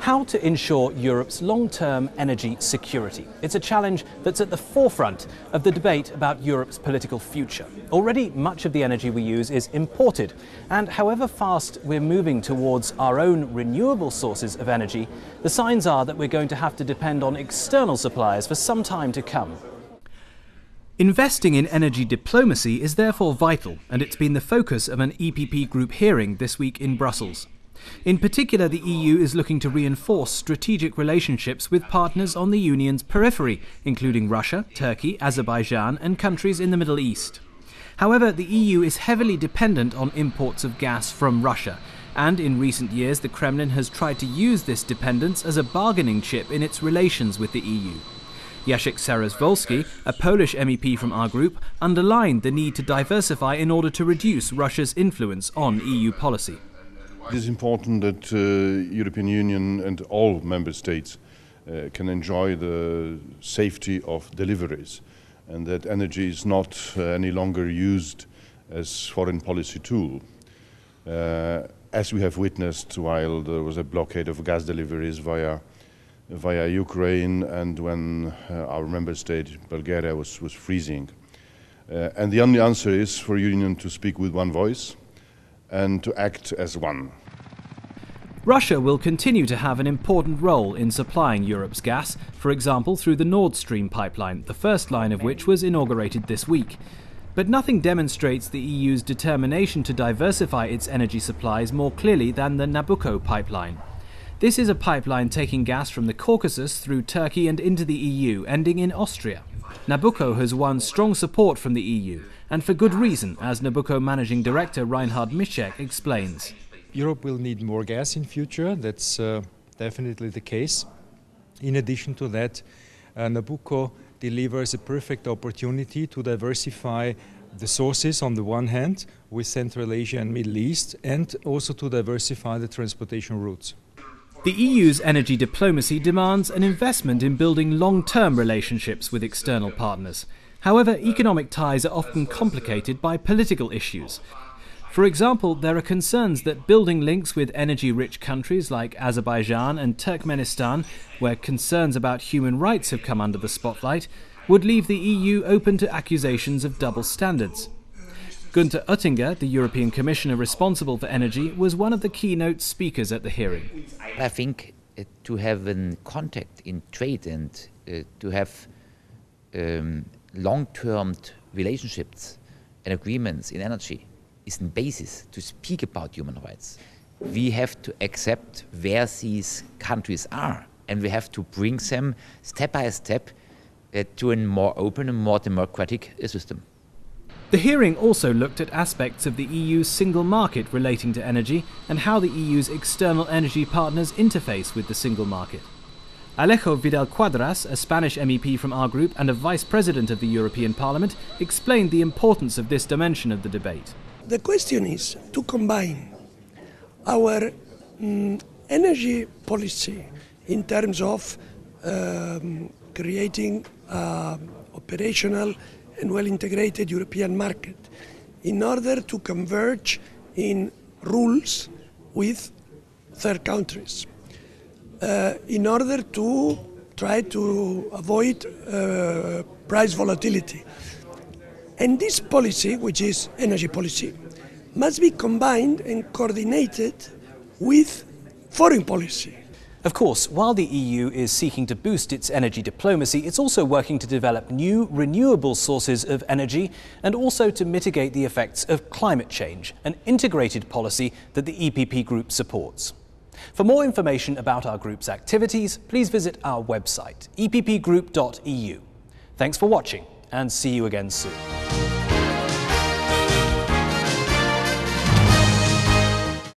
how to ensure Europe's long-term energy security. It's a challenge that's at the forefront of the debate about Europe's political future. Already, much of the energy we use is imported, and however fast we're moving towards our own renewable sources of energy, the signs are that we're going to have to depend on external suppliers for some time to come. Investing in energy diplomacy is therefore vital, and it's been the focus of an EPP Group hearing this week in Brussels. In particular, the EU is looking to reinforce strategic relationships with partners on the Union's periphery, including Russia, Turkey, Azerbaijan and countries in the Middle East. However, the EU is heavily dependent on imports of gas from Russia, and in recent years the Kremlin has tried to use this dependence as a bargaining chip in its relations with the EU. Jacek Saryusz-Wolski, a Polish MEP from our group, underlined the need to diversify in order to reduce Russia's influence on EU policy. It is important that the European Union and all member states can enjoy the safety of deliveries, and that energy is not any longer used as foreign policy tool. As we have witnessed while there was a blockade of gas deliveries via Ukraine, and when our member state, Bulgaria, was freezing. And the only answer is for Union to speak with one voice and to act as one. Russia will continue to have an important role in supplying Europe's gas, for example through the Nord Stream pipeline, the first line of which was inaugurated this week. But nothing demonstrates the EU's determination to diversify its energy supplies more clearly than the Nabucco pipeline. This is a pipeline taking gas from the Caucasus through Turkey and into the EU, ending in Austria. Nabucco has won strong support from the EU, and for good reason, as Nabucco Managing Director Reinhard Mischek explains. Europe will need more gas in future, that's definitely the case. In addition to that, Nabucco delivers a perfect opportunity to diversify the sources on the one hand with Central Asia and Middle East, and also to diversify the transportation routes. The EU's energy diplomacy demands an investment in building long-term relationships with external partners. However, economic ties are often complicated by political issues. For example, there are concerns that building links with energy-rich countries like Azerbaijan and Turkmenistan, where concerns about human rights have come under the spotlight, would leave the EU open to accusations of double standards. Günther Oettinger, the European Commissioner responsible for energy, was one of the keynote speakers at the hearing. I think to have a contact in trade and to have long-term relationships and agreements in energy is the basis to speak about human rights. We have to accept where these countries are, and we have to bring them step by step to a more open and more democratic system. The hearing also looked at aspects of the EU's single market relating to energy and how the EU's external energy partners interface with the single market. Alejo Vidal-Quadras, a Spanish MEP from our group and a Vice President of the European Parliament, explained the importance of this dimension of the debate. The question is to combine our energy policy in terms of creating operational and well-integrated European market in order to converge in rules with third countries, in order to try to avoid price volatility. And this policy, which is energy policy, must be combined and coordinated with foreign policy. Of course, while the EU is seeking to boost its energy diplomacy, it's also working to develop new renewable sources of energy and also to mitigate the effects of climate change, an integrated policy that the EPP Group supports. For more information about our group's activities, please visit our website, eppgroup.eu. Thanks for watching, and see you again soon.